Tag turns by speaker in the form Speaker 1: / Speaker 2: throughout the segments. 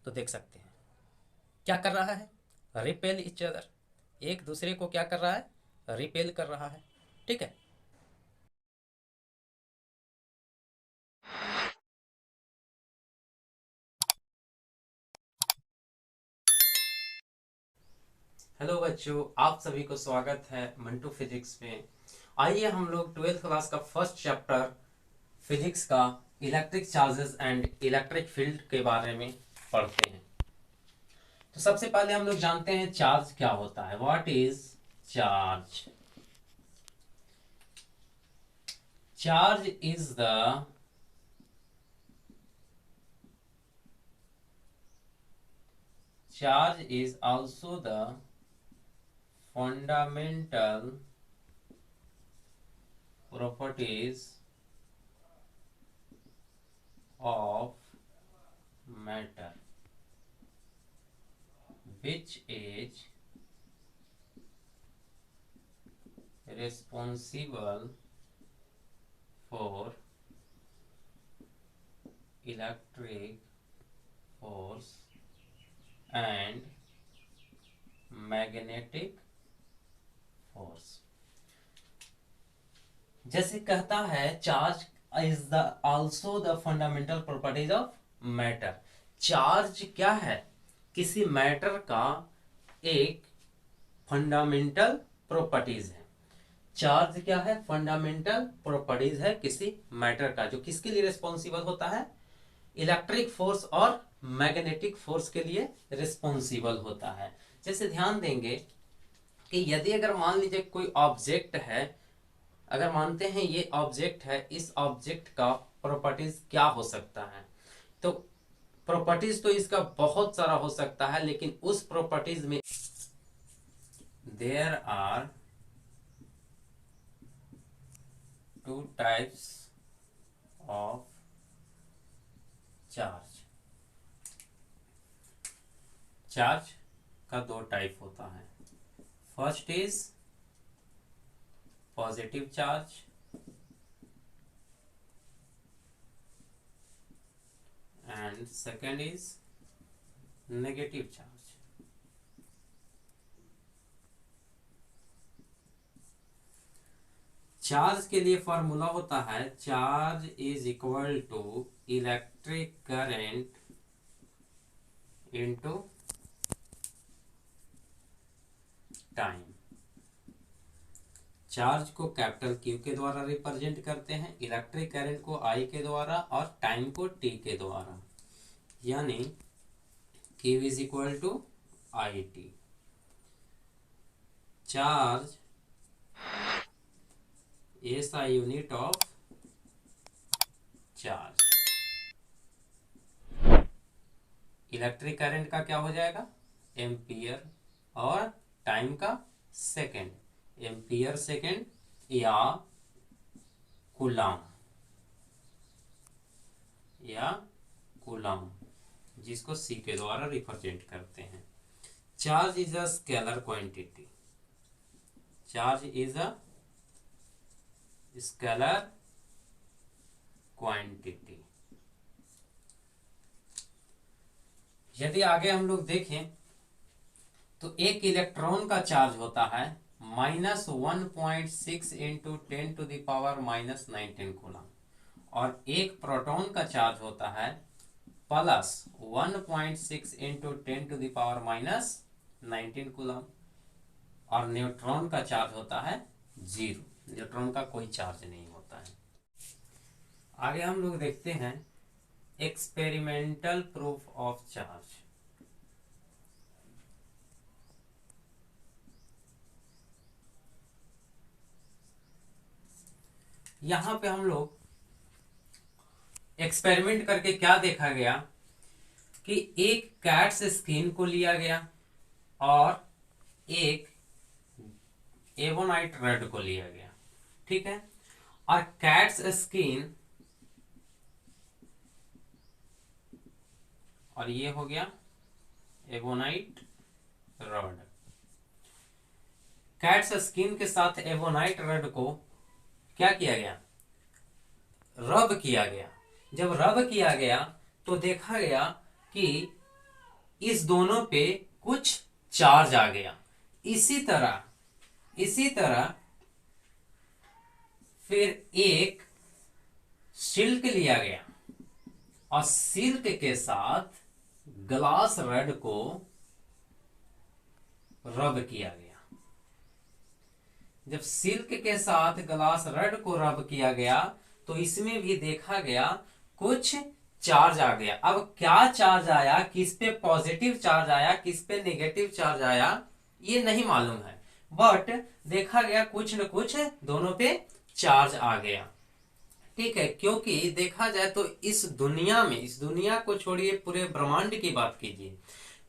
Speaker 1: तो देख सकते हैं क्या कर रहा है, रिपेल इच अदर, एक दूसरे को क्या कर रहा है, रिपेल कर रहा है। ठीक है। हेलो बच्चों, आप सभी को स्वागत है मंटू फिजिक्स में। आइए हम लोग ट्वेल्थ क्लास का फर्स्ट चैप्टर फिजिक्स का electric charges and electric field के बारे में पढ़ते हैं। तो सबसे पहले हम लोग जानते हैं चार्ज क्या होता है। What is charge? Charge is the charge is also the fundamental properties of matter which is responsible for electric force and magnetic force। जैसे कहता है charge is the also the fundamental properties of matter. Charge क्या है? किसी matter का एक fundamental properties है। Charge क्या है? फंडामेंटल प्रॉपर्टीज है किसी मैटर का, जो किसके लिए रिस्पॉन्सिबल होता है? इलेक्ट्रिक फोर्स और मैग्नेटिक फोर्स के लिए रिस्पॉन्सिबल होता है। जैसे ध्यान देंगे कि यदि अगर मान लीजिए कोई ऑब्जेक्ट है, अगर मानते हैं ये ऑब्जेक्ट है, इस ऑब्जेक्ट का प्रॉपर्टीज क्या हो सकता है? तो प्रॉपर्टीज तो इसका बहुत सारा हो सकता है, लेकिन उस प्रॉपर्टीज में there are two types of charge. Charge का दो टाइप होता है। First is positive charge and second is negative charge. Charge के लिए फॉर्मूला होता है charge is equal to electric current into time. Charge को कैपिटल क्यू के द्वारा रिप्रेजेंट करते हैं, इलेक्ट्रिक करंट को आई के द्वारा और टाइम को टी के द्वारा, यानी Q is equal to I T. Charge SI unit of charge. Electric current का क्या हो जाएगा? एम्पियर, और टाइम का सेकेंड, एम्पियर सेकेंड या कूलम, या कूलम, जिसको सी के द्वारा रिप्रेजेंट करते हैं। Charge is a scalar quantity. Charge is a scalar quantity. यदि आगे हम लोग देखें तो एक इलेक्ट्रॉन का चार्ज होता है -1.6 इंटू 10⁻⁻19 कूलम, और एक प्रोटॉन का चार्ज होता है +1.6 इंटू 10⁻⁻19 कूलम, और न्यूट्रॉन का चार्ज होता है 0। न्यूट्रॉन का कोई चार्ज नहीं होता है। आगे हम लोग देखते हैं एक्सपेरिमेंटल प्रूफ ऑफ चार्ज। यहां पे हम लोग एक्सपेरिमेंट करके क्या देखा गया कि एक कैट्स स्किन को लिया गया और एक एवोनाइट रेड को लिया गया। ठीक है। और कैट्स स्किन, और ये हो गया एवोनाइट रड। कैट्स स्किन के साथ एवोनाइट रड को क्या किया गया? रब किया गया। जब रब किया गया तो देखा गया कि इस दोनों पे कुछ चार्ज आ गया। इसी तरह फिर एक सिल्क लिया गया और सिल्क के साथ ग्लास रड को रब किया गया। जब सिल्क के साथ ग्लास रड को रब किया गया तो इसमें भी देखा गया कुछ चार्ज आ गया। अब क्या चार्ज आया, किस पे पॉजिटिव चार्ज आया, किस पे नेगेटिव चार्ज आया, ये नहीं मालूम है, बट देखा गया कुछ न कुछ दोनों पे चार्ज आ गया। ठीक है, क्योंकि देखा जाए तो इस दुनिया को छोड़िए, पूरे ब्रह्मांड की बात कीजिए।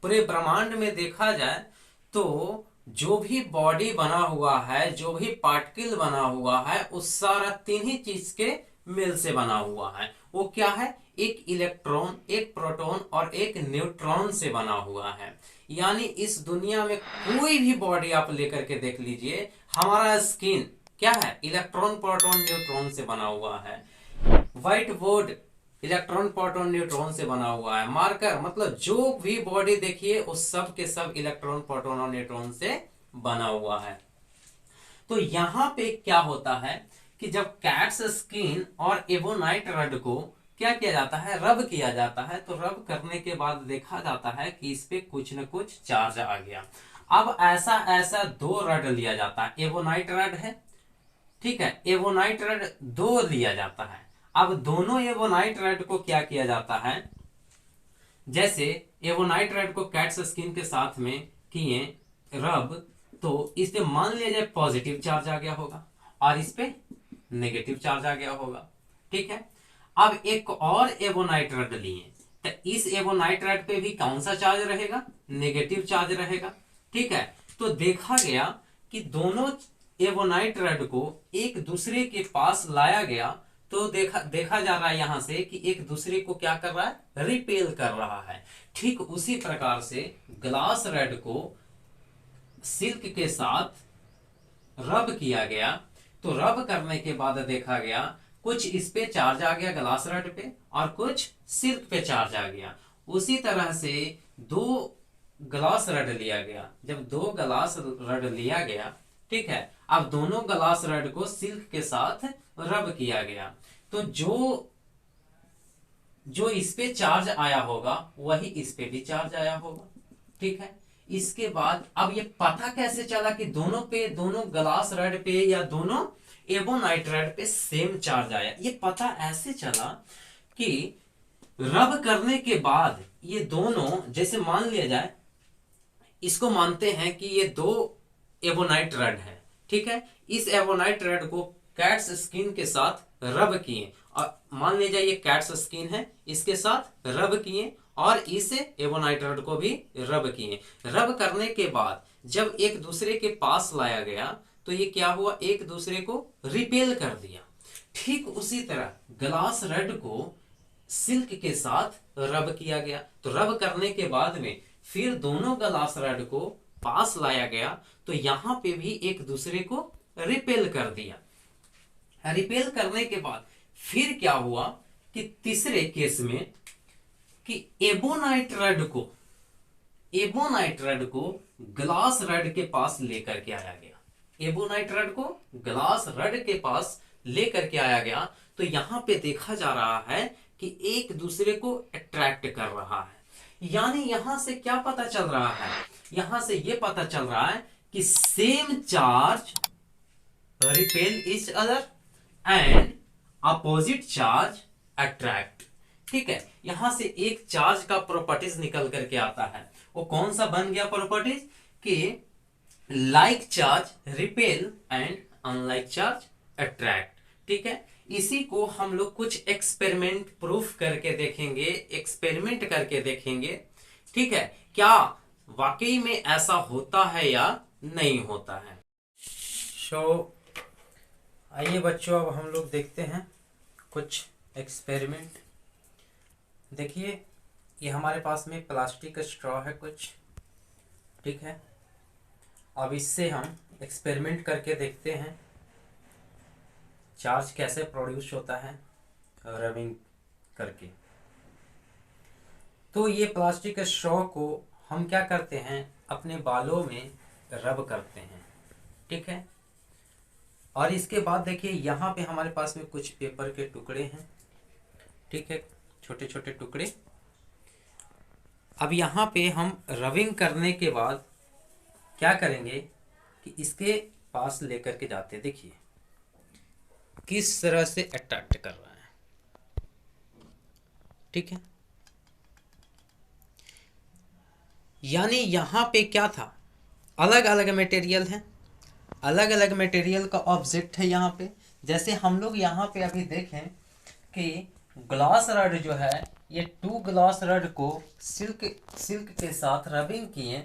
Speaker 1: पूरे ब्रह्मांड में देखा जाए तो जो भी बॉडी बना हुआ है, जो भी पार्टिकल बना हुआ है, उस सारा तीन ही चीज के मिल से बना हुआ है। वो क्या है? एक इलेक्ट्रॉन, एक प्रोटॉन और एक न्यूट्रॉन से बना हुआ है। यानी इस दुनिया में कोई भी बॉडी आप लेकर के देख लीजिए, हमारा स्किन क्या है? इलेक्ट्रॉन, प्रोटॉन, न्यूट्रॉन से बना हुआ है। White board electron, proton, neutron से बना हुआ है। मार्कर मतलब जो भी बॉडी देखिए उस सब के सब इलेक्ट्रॉन, प्रोटॉन और न्यूट्रॉन से बना हुआ है। तो यहां पे क्या होता है कि जब कैट्स स्किन और एबोनाइट रड को क्या किया जाता है? रब किया जाता है। तो रब करने के बाद देखा जाता है कि इस पे कुछ न कुछ चार्ज आ गया। अब ऐसा दो रड लिया जाता है। एबोनाइट रड है, ठीक है, एबोनाइट रड दो लिया जाता है। अब दोनों एबोनाइट रड को क्या किया जाता है? जैसे एबोनाइट रड को कैट्स स्किन के साथ में किए रब, तो इस पे मान लिया जाए पॉजिटिव चार्ज आ गया होगा और इस पे नेगेटिव चार्ज आ गया होगा। ठीक है, अब एक और एबोनाइट रड लिए, तो इस एबोनाइट रड पे भी कौन सा चार्ज रहेगा? नेगेटिव चार्ज रहेगा। ठीक है, तो देखा गया कि दोनों एबोनाइट रड को एक दूसरे के पास लाया गया, तो देखा जा रहा है यहां से कि एक दूसरे को क्या कर रहा है? रिपेल कर रहा है। ठीक उसी प्रकार से ग्लास रड को सिल्क के साथ रब किया गया, तो रब करने के बाद देखा गया कुछ इस पे चार्ज आ गया ग्लास रड पे और कुछ सिल्क पे चार्ज आ गया। उसी तरह से दो ग्लास रड लिया गया। जब दो ग्लास रड लिया गया, ठीक है, अब दोनों ग्लास रड को सिल्क के साथ रब किया गया, तो जो इस पे चार्ज आया होगा वही इस पे भी चार्ज आया होगा। ठीक है, इसके बाद अब ये पता कैसे चला कि दोनों ग्लास रड पे या दोनों एबोनाइट रड पे सेम चार्ज आया? ये पता ऐसे चला कि रब करने के बाद ये दोनों, जैसे मान लिया जाए, इसको मानते हैं कि ये दो एबोनाइट रड है। ठीक है, इस एबोनाइट रड को कैट्स स्किन के साथ रब किए और मान लीजिए ये कैट्स स्किन है, इसके साथ रब किए और इस एबोनाइट रड को भी रब किए। रब करने के बाद जब एक दूसरे के पास लाया गया तो ये क्या हुआ? एक दूसरे को रिपेल कर दिया। ठीक उसी तरह ग्लास रड को सिल्क के साथ रब किया गया, तो रब करने के बाद में फिर दोनों ग्लास रड को पास लाया गया, तो यहां पे भी एक दूसरे को रिपेल कर दिया। रिपेल करने के बाद फिर क्या हुआ कि तीसरे केस में कि एबोनाइट रड को ग्लास रड के पास लेकर के आया गया। एबोनाइट रड को ग्लास रड के पास लेकर के आया गया, तो यहां पे देखा जा रहा है कि एक दूसरे को अट्रैक्ट कर रहा है। यानी यहां से क्या पता चल रहा है? यहां से यह पता चल रहा है कि same charge repel each other and opposite charge attract. ठीक है, यहां से एक चार्ज का प्रॉपर्टीज निकल करके आता है। वो कौन सा बन गया प्रॉपर्टीज? कि like charge repel and unlike charge attract. ठीक है, इसी को हम लोग कुछ एक्सपेरिमेंट प्रूफ करके देखेंगे, एक्सपेरिमेंट करके देखेंगे। ठीक है, क्या वाकई में ऐसा होता है या नहीं होता है। आइए बच्चों, अब हम लोग देखते हैं कुछ एक्सपेरिमेंट। देखिए, ये हमारे पास में प्लास्टिक का स्ट्रॉ है कुछ। ठीक है, अब इससे हम एक्सपेरिमेंट करके देखते हैं चार्ज कैसे प्रोड्यूस होता है रबिंग करके।
Speaker 2: तो ये प्लास्टिक स्ट्रॉ को हम क्या करते हैं, अपने बालों में रब करते हैं, ठीक है। और इसके बाद देखिए यहाँ पे हमारे पास में कुछ पेपर के टुकड़े हैं, ठीक है, छोटे छोटे टुकड़े। अब यहाँ पे हम रबिंग करने के बाद क्या करेंगे कि इसके पास लेकर के जाते हैं, देखिए किस तरह से अट्रैक्ट कर रहा है, ठीक है। यानी यहाँ पे क्या था, अलग अलग मटेरियल है, अलग अलग मटेरियल का ऑब्जेक्ट है यहाँ पे। जैसे हम लोग यहाँ पे अभी देखें कि ग्लास रड जो है, ये 2 ग्लास रड को सिल्क के साथ रबिंग किए,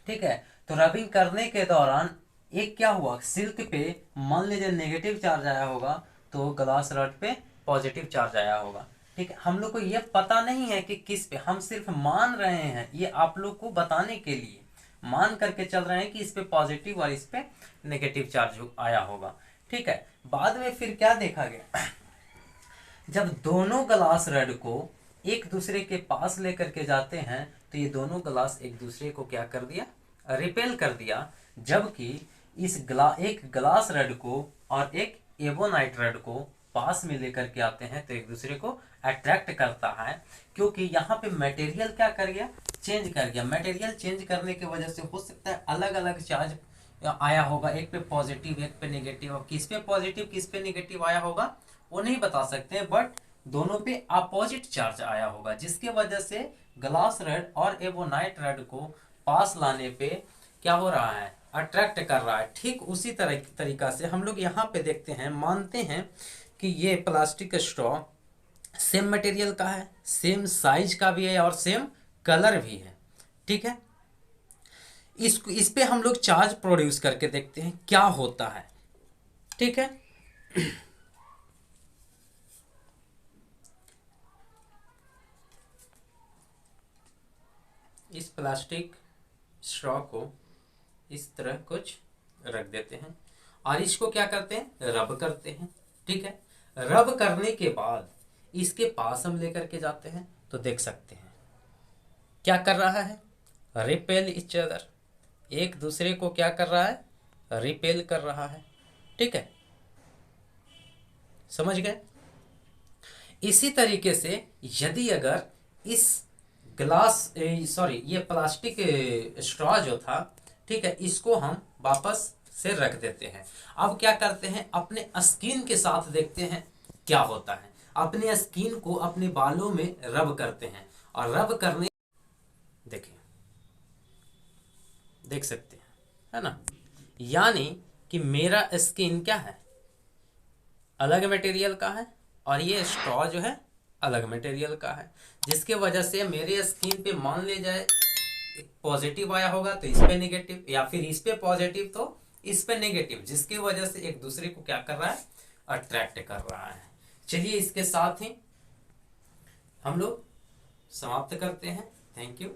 Speaker 2: ठीक है। तो रबिंग करने के दौरान एक क्या हुआ, सिल्क पे मान लीजिए नेगेटिव चार्ज आया होगा, तो ग्लास रड पे पॉजिटिव चार्ज आया होगा, ठीक है। हम लोग को ये पता नहीं है कि किस पे, हम सिर्फ मान रहे हैं, ये आप लोग को बताने के लिए मान करके चल रहे हैं कि इस पे पॉजिटिव और इस पे नेगेटिव चार्ज आया होगा, ठीक है। बाद में फिर क्या देखा गया, जब दोनों ग्लास रड को एक दूसरे के पास लेकर के जाते हैं, तो ये दोनों ग्लास एक दूसरे को क्या कर दिया, रिपेल कर दिया। जबकि एक ग्लास रड को और एक एबोनाइट रड को पास में लेकर के आते हैं तो एक दूसरे को अट्रैक्ट करता है, क्योंकि यहाँ पे मटेरियल क्या कर गया, चेंज कर गया। मटेरियल चेंज करने की वजह से हो सकता है अलग अलग चार्ज आया होगा, एक पे पॉजिटिव एक पे नेगेटिव। किस पे पॉजिटिव किस पे नेगेटिव आया होगा वो नहीं बता सकते, बट दोनों पे अपोजिट चार्ज आया होगा, जिसके वजह से ग्लास रड और एबोनाइट रड को पास लाने पे क्या हो रहा है, अट्रैक्ट कर रहा है। ठीक उसी तरीका से हम लोग यहाँ पे देखते हैं, मानते हैं कि ये प्लास्टिक स्ट्रॉ सेम मटेरियल का है, सेम साइज का भी है और सेम कलर भी है, ठीक है। इस पे हम लोग चार्ज प्रोड्यूस करके देखते हैं क्या होता है, ठीक है। इस प्लास्टिक स्ट्रॉ को इस तरह कुछ रख देते हैं और इसको क्या करते हैं, रब करते हैं, ठीक है। रब करने के बाद इसके पास हम लेकर के जाते हैं तो देख सकते हैं क्या कर रहा है, रिपेल इच अदर, एक दूसरे को क्या कर रहा है, रिपेल कर रहा है, ठीक है। समझ गए। इसी तरीके से यदि अगर इस ये प्लास्टिक स्ट्रॉ जो था, ठीक है, इसको हम वापस से रख देते हैं। अब क्या करते हैं, अपने स्किन के साथ देखते हैं क्या होता है। अपने स्किन को अपने बालों में रब करते हैं और रब करने देखिए, देख सकते हैं, है ना। यानी कि मेरा स्किन क्या है, अलग मटेरियल का है और ये स्ट्रॉ जो है अलग मटेरियल का है, जिसके वजह से मेरे स्किन पे मान ले जाए पॉजिटिव आया होगा तो इस पे नेगेटिव, या फिर इस पे पॉजिटिव तो इस पे नेगेटिव, जिसकी वजह से एक दूसरे को क्या कर रहा है, अट्रैक्ट कर रहा है। चलिए इसके साथ ही हम लोग समाप्त करते हैं। Thank you.